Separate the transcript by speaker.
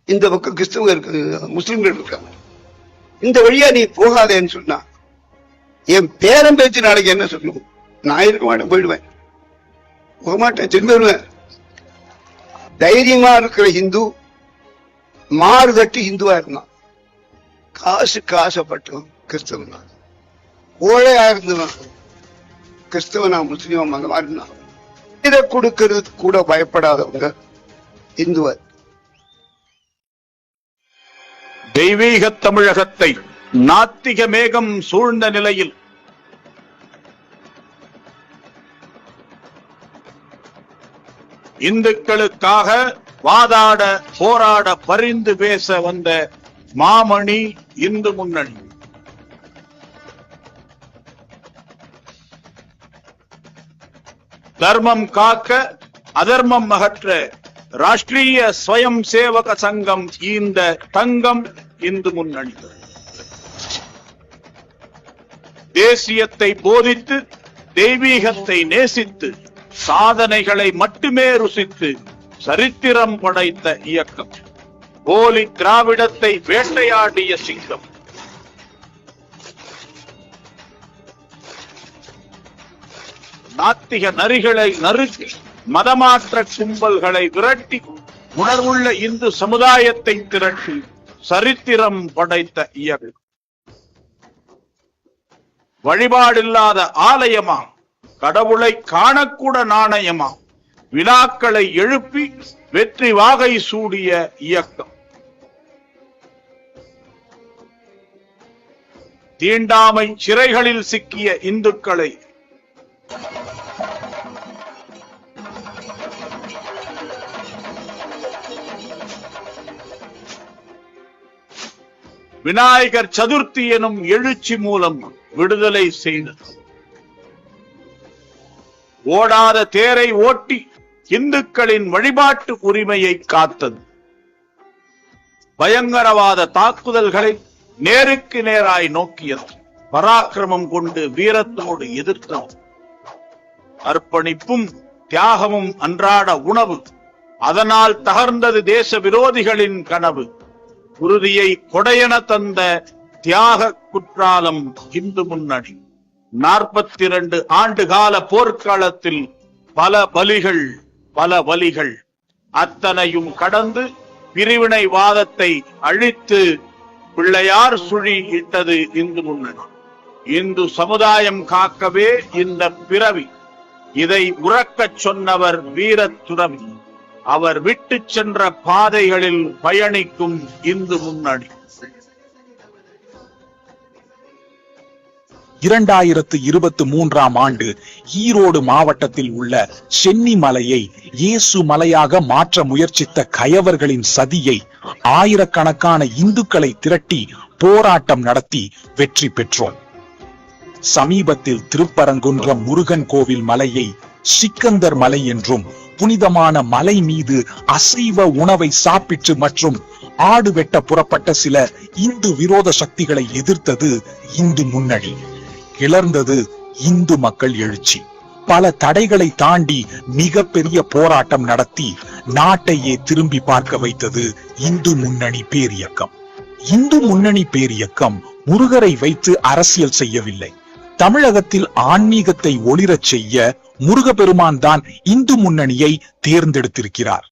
Speaker 1: இந்த பக்கம் கிறிஸ்தவங்க இருக்கு, முஸ்லிம்கள் இருக்காங்க. இந்த வழியா நீ போகாதேன்னு சொன்னா என் பேரம் பேச்சு நாளைக்கு என்ன சொல்லும்? நான் இருக்க மாட்டேன், போயிடுவேன், போக மாட்டேன், திரும்பி வருவேன். தைரியமா இருக்கிற ஹிந்து மாறுதட்டி ஹிந்துவா இருந்தான். காசுக்கு ஆசைப்பட்டவன் கிறிஸ்தவன் தான். கோழையா இருந்தவன் கிறிஸ்தவனா முஸ்லீம் அந்த மாதிரி இருந்தான். இதை கொடுக்கிறது கூட பயப்படாதவங்க இந்துவர்.
Speaker 2: தெய்வீக தமிழகத்தை நாத்திக மேகம் சூழ்ந்த நிலையில் இந்துக்களுக்காக வாதாட போராட பரிந்து பேச வந்த மாமணி இந்து முன்னணி. தர்மம் காக்க அதர்மம் அகற்ற ராஷ்டிரிய ஸ்வயம் சேவக சங்கம் இந்த தங்கம் இந்து முன்னணி. தேசியத்தை போதித்து தெய்வீகத்தை நேசித்து சாதனைகளை மட்டுமே ருசித்து சரித்திரம் படைத்த இயக்கம். போலி திராவிடத்தை வேட்டையாடிய சிங்கம். நாத்திக நரிகளை நறுக்கி மதமாற்ற கும்பல்களை விரட்டி உணர்வுள்ள இந்து சமுதாயத்தை திரட்டி சரித்திரம் படைத்த இயக்கம். வழிபாடில்லாத ஆலயமா, கடவுளை காணக்கூட நாணயமா, வினாக்களை எழுப்பி வெற்றி வாகை சூடிய இயக்கம். தீண்டாமை சிறைகளில் சிக்கிய இந்துக்களை விநாயகர் சதுர்த்தி எனும் எழுச்சி மூலம் விடுதலை செய்தது. ஓடாத தேரை ஓட்டி இந்துக்களின் வழிபாட்டு உரிமையை காத்தது. பயங்கரவாத தாக்குதல்களை நேருக்கு நேராய் நோக்கியது. பராக்கிரமம் கொண்டு வீரத்தோடு எதிர்த்தது. அர்ப்பணிப்பும் தியாகமும் அன்றாட உணவு. அதனால் தகர்ந்தது தேச விரோதிகளின் கனவு. உறுதியை கொடையென தந்த தியாக குற்றாலம் இந்து முன்னணி. 42 ஆண்டு கால போர்க்களத்தில் பல பலிகள், பல வலிகள். அத்தனையும் கடந்து பிரிவினைவாதத்தை அழித்து பிள்ளையார் சுழி இட்டது இந்து முன்னணி. இந்து சமுதாயம் காக்கவே இந்த பிறவி. இதை உறக்கச் சொன்னவர் வீரத்துறவி. அவர் விட்டு சென்ற பாதைகளில் பயணிக்கும் இந்து முன்னணி.
Speaker 3: 2023ஆம் ஆண்டு ஈரோடு மாவட்டத்தில் உள்ள சென்னி மலையை இயேசு மலையாக மாற்ற முயற்சித்த கயவர்களின் சதியை ஆயிரக்கணக்கான இந்துக்களை திரட்டி போராட்டம் நடத்தி வெற்றி பெற்றோம். சமீபத்தில் திருப்பரங்குன்றம் முருகன் கோவில் மலையை சிக்கந்தர் மலை என்றும், புனிதமான மலை மீது அசைவ உணவை சாப்பிட்டு மற்றும் ஆடு வெட்ட புறப்பட்ட சில இந்து விரோத சக்திகளை எதிர்த்தது இந்து முன்னணி. கிளர்ந்தது இந்து மக்கள் எழுச்சி. பல தடைகளை தாண்டி மிகப்பெரிய போராட்டம் நடத்தி நாட்டையே திரும்பி பார்க்க வைத்தது இந்து முன்னணி பேரியக்கம். இந்து முன்னணி பேரியக்கம் முருகரை வைத்து அரசியல் செய்யவில்லை. தமிழகத்தில் ஆன்மீகத்தை ஒளிரச் செய்ய முருகப்பெருமான் தான் இந்து முன்னணியை தேர்ந்தெடுத்திருக்கிறார்.